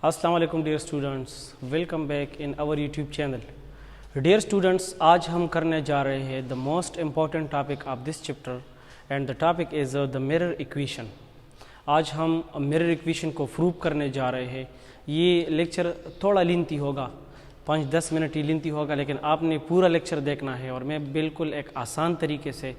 अस्सलाम वालेकुम dear students, welcome back in our YouTube channel. Dear students, आज हम करने जा रहे हैं the most important topic of this chapter and the topic is the mirror equation. आज हम मिरर इक्वेशन को प्रूव करने जा रहे हैं। ये लेक्चर थोड़ा लेंथी होगा, 5-10 मिनट ही लेंथी होगा, लेकिन आपने पूरा लेक्चर देखना है और मैं बिल्कुल एक आसान तरीके से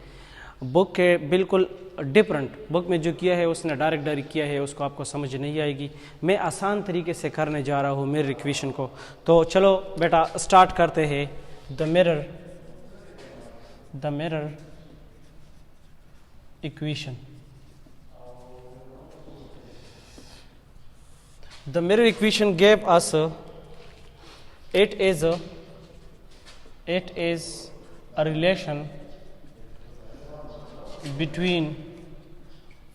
बुक के बिल्कुल डिफरेंट बुक में जो किया है उसने डायरेक्ट किया है, उसको आपको समझ नहीं आएगी। मैं आसान तरीके से करने जा रहा हूँ मिरर इक्वेशन को। तो चलो बेटा स्टार्ट करते हैं। The mirror equation. The mirror equation gave us it is a relation between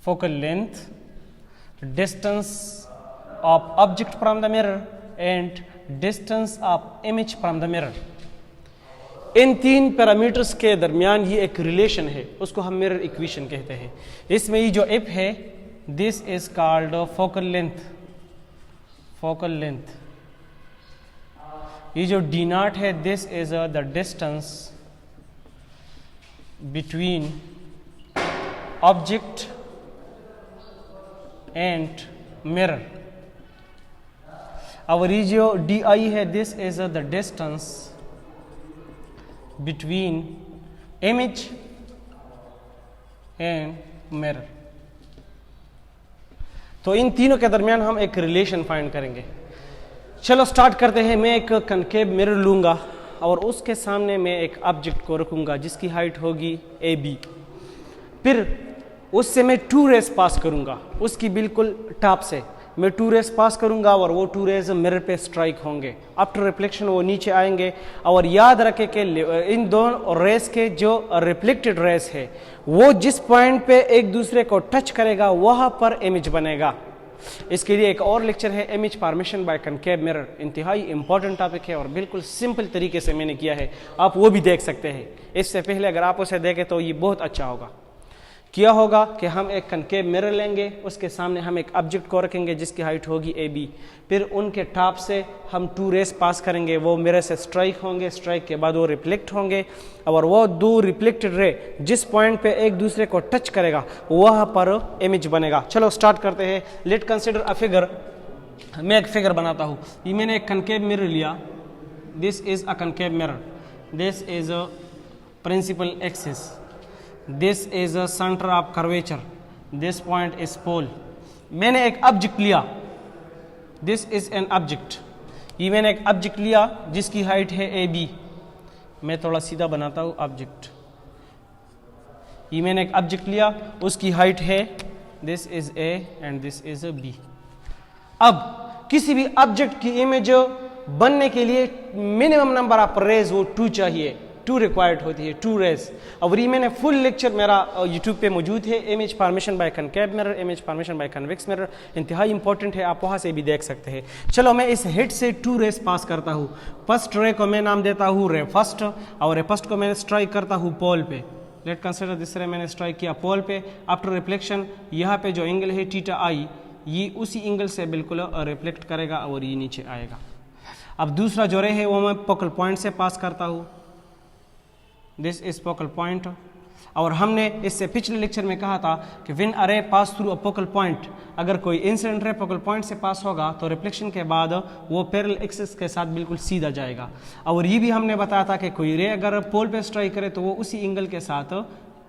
focal length, distance of object from the mirror and distance of image from the mirror। इन तीन parameters के दरमियान ये एक रिलेशन है, उसको हम मिरर इक्वेशन कहते हैं। इसमें ये जो एफ है, this is called focal length. ये जो डी नॉट है, this is the distance between object and mirror. और ये जो डी आई है, this is the distance between image and mirror. तो इन तीनों के दरमियान हम एक रिलेशन फाइंड करेंगे। चलो स्टार्ट करते हैं। मैं एक कनकेव मिरर लूँगा और उसके सामने मैं एक ऑब्जेक्ट को रखूँगा जिसकी हाइट होगी ए बी। फिर उससे मैं 2 रेस पास करूँगा, उसकी बिल्कुल टॉप से मैं 2 रेस पास करूँगा और वो 2 रेस मिरर पे स्ट्राइक होंगे। आफ्टर रिफ्लेक्शन वो नीचे आएंगे। और याद रखें कि इन दोनों रेस के जो रिफ्लेक्टेड रेस है वो जिस पॉइंट पे एक दूसरे को टच करेगा वहाँ पर इमेज बनेगा। इसके लिए एक और लेक्चर है, image formation by concave mirror. इंतहाई इंपॉर्टेंट टॉपिक है और बिल्कुल सिंपल तरीके से मैंने किया है, आप वो भी देख सकते हैं। इससे पहले अगर आप उसे देखें तो ये बहुत अच्छा होगा। किया होगा कि हम एक कनकेव मिरर लेंगे, उसके सामने हम एक ऑब्जेक्ट को रखेंगे जिसकी हाइट होगी ए बी। फिर उनके टॉप से हम 2 रेस पास करेंगे, वो मिरर से स्ट्राइक होंगे, स्ट्राइक के बाद वो रिफ्लेक्ट होंगे और वो 2 रिफ्लेक्टेड रे जिस पॉइंट पे एक दूसरे को टच करेगा वहाँ पर इमेज बनेगा। चलो स्टार्ट करते हैं। Let consider a figure. मैं एक फिगर बनाता हूँ। ये मैंने एक कनकेव मिरर लिया, this is a concave mirror, this is a principal axis, this is a center of curvature, this point is pole। मैंने एक ऑब्जेक्ट लिया, this is an object। ये मैंने एक ऑब्जेक्ट लिया जिसकी हाइट है ए बी। मैं थोड़ा सीधा बनाता हूँ ऑब्जेक्ट। ये मैंने एक ऑब्जेक्ट लिया, उसकी हाइट है this is a and this is a b। अब किसी भी ऑब्जेक्ट की इमेज बनने के लिए मिनिमम नंबर ऑफ रेज वो 2 चाहिए, 2 रिक्वायर्ड होती है, 2 रेस। और ये मैंने फुल लेक्चर मेरा यूट्यूब पे मौजूद है, image formation by concave mirror, image formation by convex mirror. इंतहाई इंपॉर्टेंट है, आप वहाँ से भी देख सकते हैं। चलो मैं इस हेड से 2 रेस पास करता हूँ। फर्स्ट रे को मैं नाम देता हूँ रे फर्स्ट, और रे फर्स्ट को मैं स्ट्राइक करता हूँ पोल पे। लेट कंसिडर दिस रे मैंने स्ट्राइक किया पोल पे। आफ्टर रिफ्लेक्शन यहाँ पे जो एंगल है थीटा आई, ये उसी एंगल से बिल्कुल रिफ्लेक्ट करेगा और ये नीचे आएगा। अब दूसरा जो रे है वो मैं फोकल पॉइंट से पास करता हूँ, दिस इज फोकल पॉइंट। और हमने इससे पिछले लेक्चर में कहा था कि व्हेन अ रे pass through a focal point, अगर कोई इंसिडेंट रे फोकल पॉइंट से पास होगा तो रिफ्लेक्शन के बाद वो पैरेलल एक्सिस के साथ बिल्कुल सीधा जाएगा। और ये भी हमने बताया था कि कोई रे अगर पोल पे स्ट्राइक करे तो वो उसी एंगल के साथ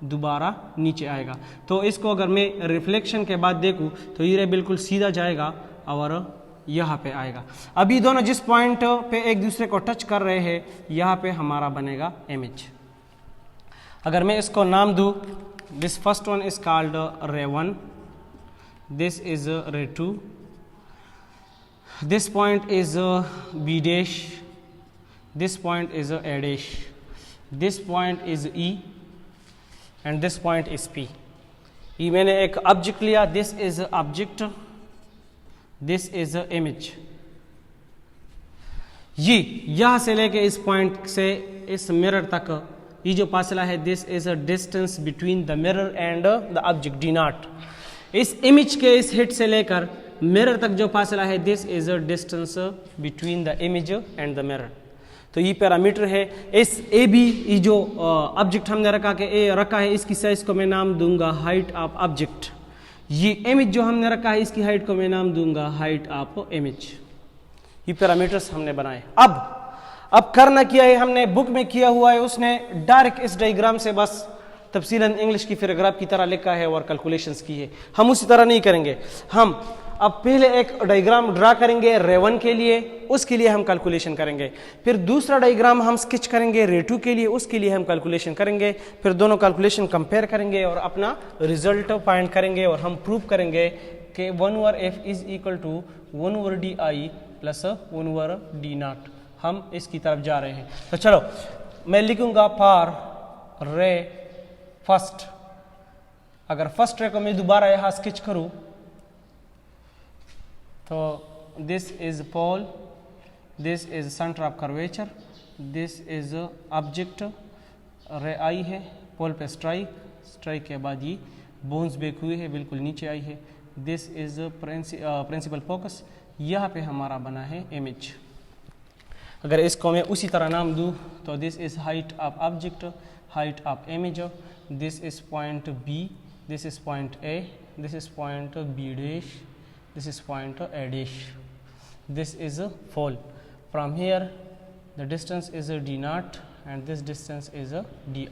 दोबारा नीचे आएगा। तो इसको अगर मैं रिफ्लेक्शन के बाद देखूँ तो ये रे बिल्कुल सीधा जाएगा और यहाँ पे आएगा। अभी दोनों जिस पॉइंट पे एक दूसरे को टच कर रहे हैं, यहाँ पे हमारा बनेगा इमेज। अगर मैं इसको नाम दूँ, this first one is called ray 1, this is ray 2, this point is B dash, this point is A dash, this point is E and this point is P. ये मैंने एक ऑब्जेक्ट लिया, this is object, this is image. ये यहाँ से लेके इस point से इस मिरर तक ये जो फासला है, this is a distance between the mirror and the object D nought. इस इमेज के इस हिट से लेकर मिरर तक जो फासला है, this is a distance between the image and the mirror. तो ये पैरामीटर है। इस ए बी जो ऑब्जेक्ट हमने रखा है, इसकी साइज को मैं नाम दूंगा हाइट ऑफ ऑब्जेक्ट। ये इमेज जो हमने रखा है, इसकी हाइट को मैं नाम दूंगा हाइट ऑफ इमेज। ये पैरामीटर्स हमने बनाए। अब करना किया है हमने, बुक में किया हुआ है उसने डायरेक्ट इस डायग्राम से बस तफसीलन इंग्लिश की पैराग्राफ की तरह लिखा है और कैलकुलेशंस की है। हम उसी तरह नहीं करेंगे। हम अब पहले एक डायग्राम ड्रा करेंगे रे 1 के लिए, उसके लिए हम कैलकुलेशन करेंगे। फिर दूसरा डायग्राम हम स्केच करेंगे रे 2 के लिए, उसके लिए हम कैलकुलेशन करेंगे। फिर दोनों कैलकुलेशन कंपेयर करेंगे और अपना रिजल्ट फाइंड करेंगे और हम प्रूव करेंगे कि 1/f is equal to 1/di plus 1/d0। हम इसकी तरफ जा रहे हैं। तो चलो मैं लिखूंगा फॉर रे फर्स्ट। अगर फर्स्ट रे को मैं दोबारा यहाँ स्केच करूं तो this is pole, this is centre of curvature, this is object, ray I है, पोल पे स्ट्राइक के बाद ये बोन्स बेक हुए है, बिल्कुल नीचे आई है। दिस इज प्रिंसिपल फोकस, यहाँ पे हमारा बना है इमेज। अगर इसको मैं उसी तरह नाम दूँ तो this is height of object, height of image, this is point B, this is point A, this is point B dash, this is point A dash, this is a fold. From here the distance is a d0 and this distance is a di।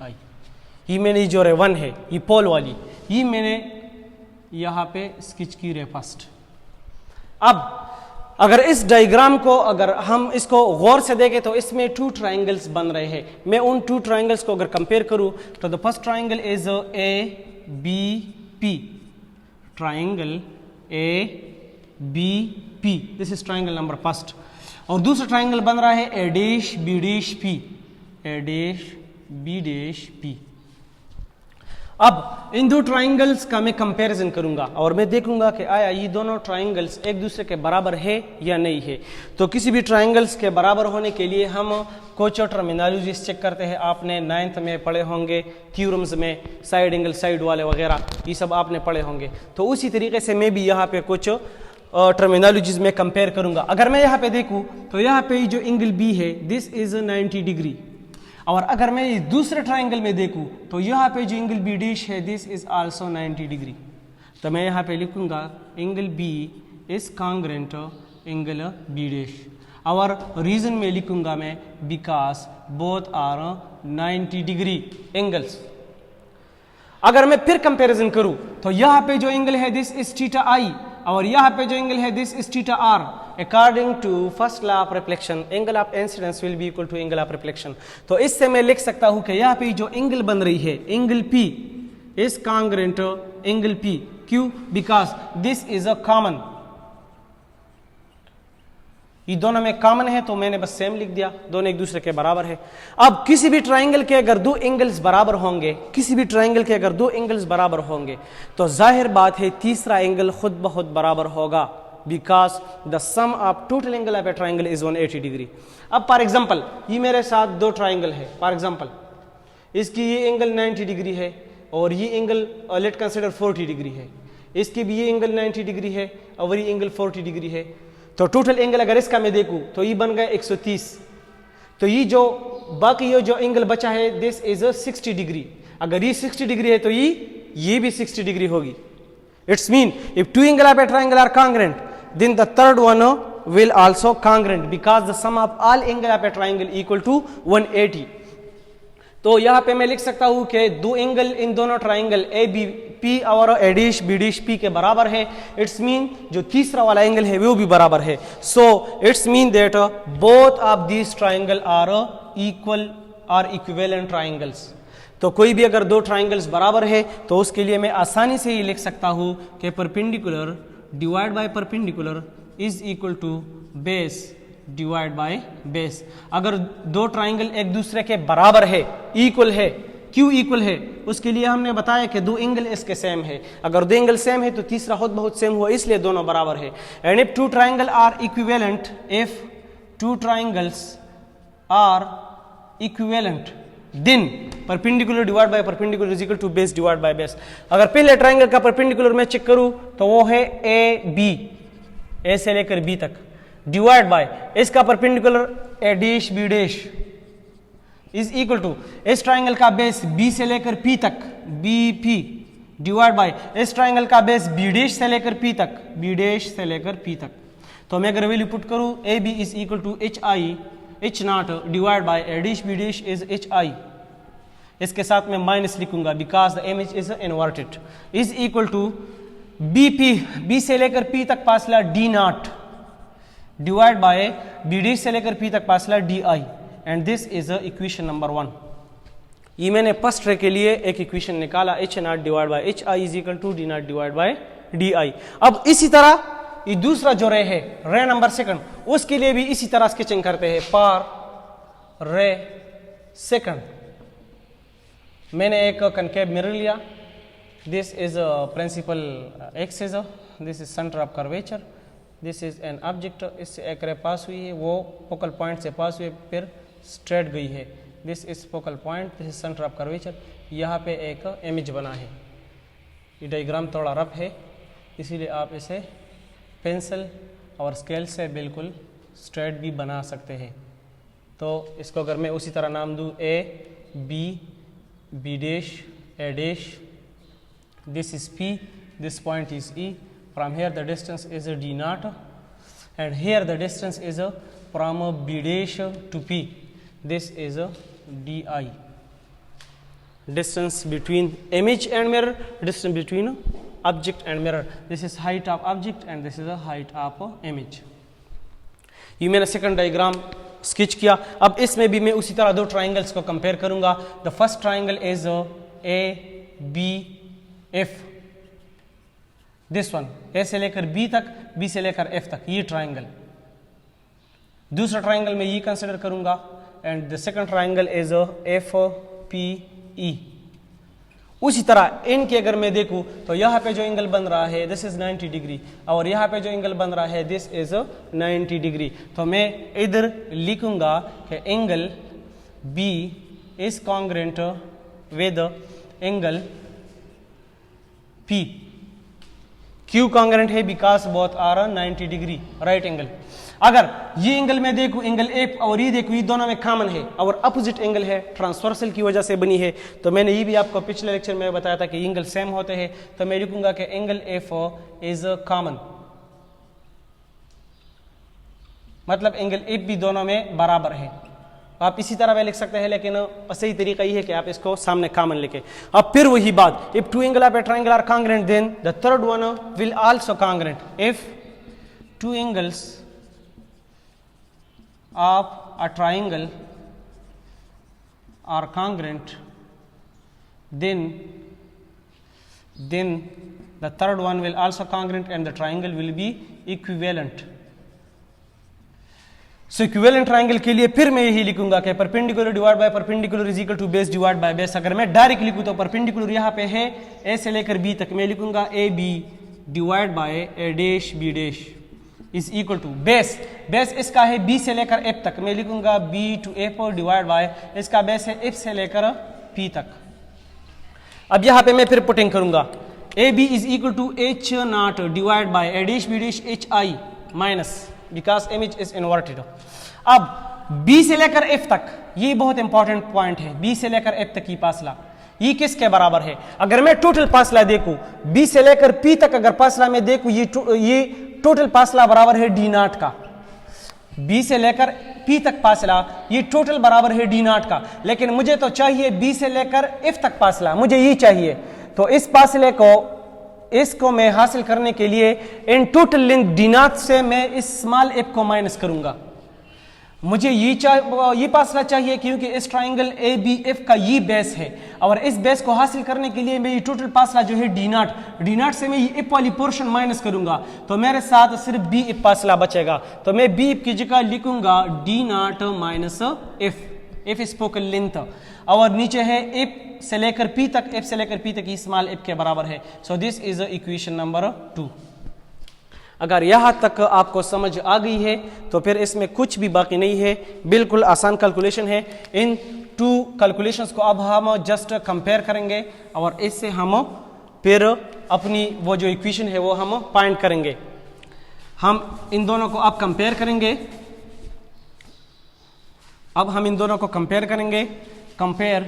ये मैंने जो रे 1 है, ये पोल वाली, ये मैंने यहाँ पे स्केच की रे फर्स्ट। अब अगर इस डायग्राम को अगर हम इसको गौर से देखें तो इसमें 2 ट्राइंगल्स बन रहे हैं। मैं उन 2 ट्राइंगल्स को अगर कंपेयर करूं तो the first triangle is A B P, triangle A B P, this is triangle number first. और दूसरा ट्राइंगल बन रहा है A dash B dash P, A dash B dash P. अब इन 2 ट्राइंगल्स का मैं कंपैरिजन करूंगा और मैं देखूंगा कि आया ये दोनों ट्राइंगल्स एक दूसरे के बराबर है या नहीं है। तो किसी भी ट्राइंगल्स के बराबर होने के लिए हम कुछ टर्मिनोलॉजीज चेक करते हैं। आपने 9th में पढ़े होंगे थ्योरम्स में, साइड एंगल साइड वाले वगैरह, ये सब आपने पढ़े होंगे। तो उसी तरीके से मैं भी यहाँ पे कुछ टर्मिनोलॉजीज में कंपेयर करूंगा। अगर मैं यहाँ पे देखूँ तो यहाँ पे जो एंगल बी है, दिस इज 90 डिग्री। और अगर मैं इस दूसरे ट्राइंगल में देखूं तो यहाँ पे जो एंगल बी डैश है, दिस इज आल्सो 90 डिग्री। तो मैं यहाँ पे लिखूंगा angle B is congruent angle B dash. और रीजन में लिखूंगा मैं because both are 90 degree angles. अगर मैं फिर कंपैरिजन करूं तो यहाँ पे जो एंगल है, दिस इज थीटा आई, और यहाँ पे जो एंगल है, this is theta R. According to first law of reflection, angle of incidence will be equal to angle of reflection. तो इससे मैं लिख सकता हूं कि यहाँ पे जो एंगल बन रही है, angle P is congruent angle P. क्यों? Because this is a common, ये दोनों में कॉमन है तो मैंने बस सेम लिख दिया, दोनों एक दूसरे के बराबर है। अब किसी भी ट्राइंगल के अगर 2 एंगल्स बराबर होंगे, किसी भी ट्राइंगल के अगर 2 एंगल्स बराबर होंगे तो जाहिर बात है तीसरा एंगल खुद ब खुद बराबर होगा, because the sum of total angle of a triangle is 180 degree. अब फॉर एग्जांपल ये मेरे साथ 2 ट्राइंगल है, फॉर एग्जांपल इसकी ये एंगल 90 डिग्री है और ये एंगल लेट कंसिडर 40 डिग्री है, इसकी भी ये एंगल 90 डिग्री है और ये एंगल 40 डिग्री है। तो टोटल एंगल अगर इसका मैं देखूं तो ये बन गया 130। तो ये जो बाकी ये जो एंगल बचा है, दिस इज 60 डिग्री। अगर ये 60 डिग्री है तो ये भी 60 डिग्री होगी। It's mean if 2 angle of a triangle are congruent, then the third one will also congruent because the sum of all angle of a triangle equal to 180। तो यहाँ पे मैं लिख सकता हूँ कि 2 एंगल इन दोनों ट्राइंगल ए बी पी और ए डैश बी डैश पी के बराबर है। इट्स मीन जो तीसरा वाला एंगल है वो भी बराबर है। So it's mean that both of these triangle are equal are equivalent triangles. तो कोई भी अगर 2 ट्राइंगल्स बराबर है तो उसके लिए मैं आसानी से ये लिख सकता हूँ कि perpendicular divide by perpendicular is equal to base divide by base. अगर 2 ट्राइंगल एक दूसरे के बराबर है, इक्वल है, क्यों इक्वल है? उसके लिए हमने बताया कि 2 एंगल इसके सेम है। अगर 2 एंगल सेम है तो तीसरा खुद बहुत सेम हुआ, इसलिए दोनों बराबर है। And if 2 triangle are equivalent, if 2 triangles are equivalent, then perpendicular divide by perpendicular is equal to base divide by base. अगर पहले ट्राइंगल का परपेंडिकुलर मैं चेक करूं तो वो है ए बी, ए से लेकर बी तक डिवाइड बाय इसका perpendicular A dash B dash is equal to इस ट्राइंगल का बेस बी से लेकर पी तक बी पी डिवाइड बाय इस ट्राइंगल का बेस बी डैश से लेकर पी तक बी डैश से लेकर पी तक। तो मैं अगर वैल्यू पुट करूं A B is equal to H I H not divide by A dash B dash is H I, इसके साथ मैं माइनस लिखूंगा because the image is inverted, is equal to B P B से लेकर P तक फासला D not divide by B dash से लेकर पी तक फासला D I, and this is equation number 1। ये मैंने फर्स्ट रे के लिए एक इक्वेशन निकाला H not divide by H I is equal to D not divide by D I. अब इसी तरह ये दूसरा जो रे है रे नंबर सेकंड, उसके लिए भी इसी तरह स्केचिंग करते हैं पर रे सेकंड। मैंने एक कनकेव मिरर लिया, this is principal axis, this is centre of curvature, this is an object, इससे एक रे पास हुई है, वो फोकल पॉइंट से पास हुई फिर स्ट्रेट गई है, this is focal point, this is centre of curvature. यहाँ पे एक इमेज बना है, ये डायग्राम थोड़ा रफ है इसीलिए आप इसे पेंसिल और स्केल से बिल्कुल स्ट्रेट भी बना सकते हैं। तो इसको अगर मैं उसी तरह नाम दूँ A B B dash A dash, this is P, this point is E, from here the distance is a D naught, and here the distance is a from a B dash to P, this is a DI, distance between image and mirror, distance between object and mirror, this is height of object and this is a height of image। ये मैंने second diagram sketch किया। अब इसमें भी मैं उसी तरह दो ट्राइंगल्स को कंपेयर करूंगा। The first triangle is A B F, this one A से लेकर बी तक, बी से लेकर एफ तक, ये ट्राइंगल। दूसरा ट्राइंगल मैं ये कंसिडर करूंगा and the second triangle is F P E. उसी तरह इनके अगर मैं देखूं तो यहाँ पे जो एंगल बन रहा है दिस इज 90 डिग्री और यहाँ पे जो एंगल बन रहा है दिस इज 90 डिग्री। तो मैं इधर लिखूंगा कि angle B is congruent with angle P, Q congruent है because both are 90 degree right angle. अगर ये एंगल में देखूं एंगल F और ये देखूं ये दोनों में कॉमन है और अपोजिट एंगल है, ट्रांसवर्सल की वजह से बनी है, तो मैंने ये भी आपको पिछले लेक्चर में बताया था कि एंगल सेम होते हैं, तो मैं लिखूंगा कि एंगल F इज कॉमन, मतलब एंगल F भी दोनों में बराबर है। आप इसी तरह भी लिख सकते हैं लेकिन सही तरीका ये है कि आप इसको सामने कॉमन लिखे। अब फिर वही बात, if two angle of a triangle are congruent then the third one will also congruent. If two angles of a triangle are congruent then the third one will also congruent and the triangle will be equivalent। So equivalent triangle के लिए फिर मैं यही लिखूंगा कि perpendicular divide by perpendicular is equal to base divide by base. अगर मैं direct लिखूं तो परपेंडिकुलर यहाँ पे है ए से लेकर बी तक, मैं लिखूंगा A B divide by A dash B dash is equal to base, base इसका है बी से लेकर एफ तक, मैं लिखूंगा B to F divide by इसका बेस है एफ से लेकर पी तक। अब यहाँ पे मैं फिर पुटिंग करूंगा A B is equal to H not divide by A dash B dash H I minus because image is inverted. अब B से लेकर F तक, ये बहुत इंपॉर्टेंट पॉइंट है, B से लेकर F तक की फासला ये किसके बराबर है? अगर मैं टोटल फासला देखूं B से लेकर P तक अगर फासला में देखूं ये टोटल फासला बराबर है D नॉट का। B से लेकर P तक फासला ये टोटल बराबर है D नॉट का, लेकिन मुझे तो चाहिए B से लेकर F तक फासला, मुझे ये चाहिए। तो इस फासले को इसको मैं हासिल करने के लिए in total length D not से मैं इस स्मॉल एफ को माइनस करूंगा। मुझे ये फासला चाहिए क्योंकि इस ट्राइंगल ए बी एफ का ये बेस है और इस बेस को हासिल करने के लिए मैं ये टोटल फासला जो है डी नॉट से मैं ये एफ वाली पोर्शन माइनस करूंगा, तो मेरे साथ सिर्फ बी एफ फासला बचेगा। तो मैं बी एफ की जगह लिखूंगा D not minus F, F is focal length और नीचे है एफ से लेकर पी तक, एफ से लेकर पी तक ये स्मॉल एफ के बराबर है। So this is equation number 2। अगर यहाँ तक आपको समझ आ गई है तो फिर इसमें कुछ भी बाकी नहीं है, बिल्कुल आसान कैलकुलेशन है। इन 2 कैलकुलेशंस को अब हम जस्ट कंपेयर करेंगे और इससे हम फिर अपनी वो जो इक्वेशन है वो हम फाइंड करेंगे। हम इन दोनों को अब कंपेयर करेंगे। अब हम इन दोनों को कंपेयर करेंगे। Compare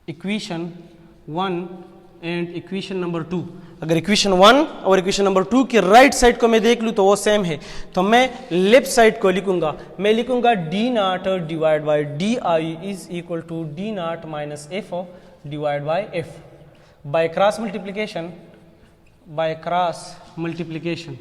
equation 1 and equation number 2। अगर इक्वेशन 1 और इक्वेशन नंबर 2 की राइट साइड को मैं देख लूँ तो वो सेम है, तो मैं लेफ्ट साइड को लिखूंगा। मैं लिखूंगा D not divide by D I is equal to D not minus F divide by F by cross multiplication. By cross multiplication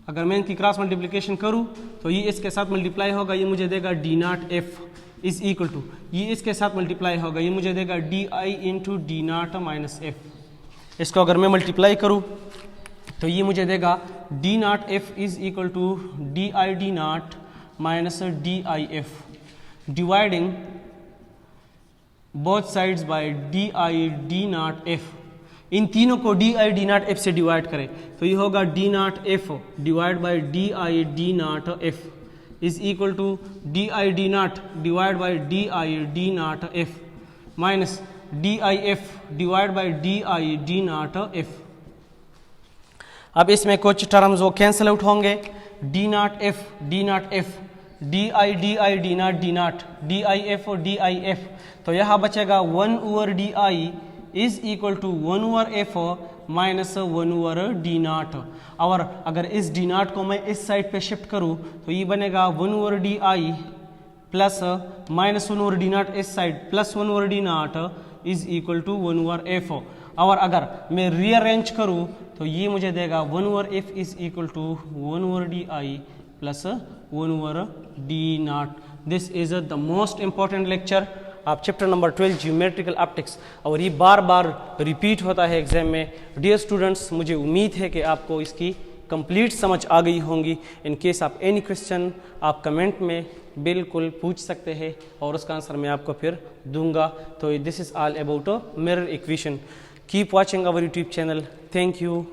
अगर मैं इनकी क्रॉस मल्टीप्लीकेशन करूं तो ये इसके साथ मल्टीप्लाई होगा, ये मुझे देगा d not F is equal to, ये इसके साथ मल्टीप्लाई होगा, ये मुझे देगा d i into d not minus f. इसको अगर मैं मल्टीप्लाई करूं तो ये मुझे देगा d not F is equal to D I D not minus D I f dividing both sides by D I D not f. इन तीनों को d I D not f से डिवाइड करें तो ये होगा D not F divide by D I D not F is equal to D I D not divide by D I D not F minus D I F divide by D I D not F. अब इसमें कुछ terms वो cancel out होंगे। D not F D not F D I D not D I F और D आई F, तो यहाँ बचेगा 1 over D I is equal to 1 over F minus 1 over D not. और अगर इस डी नॉट को मैं इस साइड पे शिफ्ट करूँ तो ये बनेगा 1 over D I plus minus 1 over D nought इस side plus 1 over D nought is equal to 1 over f. और अगर मैं रीअरेंज करूँ तो ये मुझे देगा 1 over F is equal to 1 over D I plus 1 over D not. This is the most important lecture आप चैप्टर नंबर 12 ज्योमेट्रिकल ऑप्टिक्स, और ये बार बार रिपीट होता है एग्जाम में। डियर स्टूडेंट्स, मुझे उम्मीद है कि आपको इसकी कंप्लीट समझ आ गई होंगी। इन केस आप एनी क्वेश्चन आप कमेंट में बिल्कुल पूछ सकते हैं और उसका आंसर मैं आपको फिर दूंगा। तो this is all about mirror equation. Keep watching our YouTube channel. Thank you.